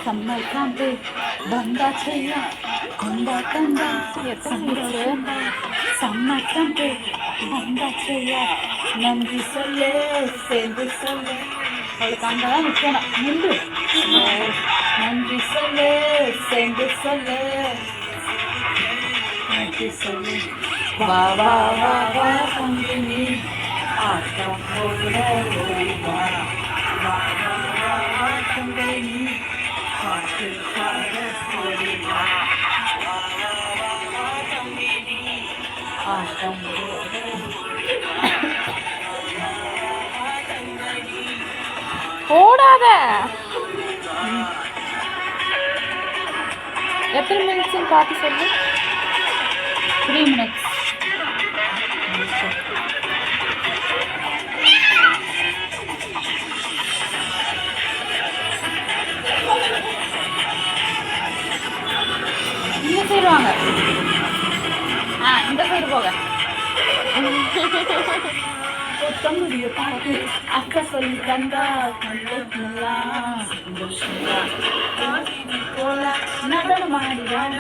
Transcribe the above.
Summer காம்பு வந்தா செய்யா கொண்டா கண்டா சம்மர் காம்பு வந்தா செய்யா நன்றி சொல்லு சேர்ந்து சொல்லு அவளுக்கு அங்கதான் நிற்கணும் நின்று நன்றி சொல்லு சேர்ந்து சொல்லு நன்றி சொல்லு வா வா வா வா பங்குனி ஆட்டம் போட ஓடி வா வா வா வா வா பங்குனி பாட்டு பாட ஓடி வா வா வா வா வா பங்குனி ஆட்டம் போட ஓடாத. எத்தனை மினிட்ஸ்ன்னு பார்த்து சொல்லு. 3 minutes. இந்த சைடு வாங்க. இந்த சைடு போக. கொத்தமல்லிய பார்த்து அக்கா சொல்லி தந்தா போல நடனம் ஆடுறாங்க.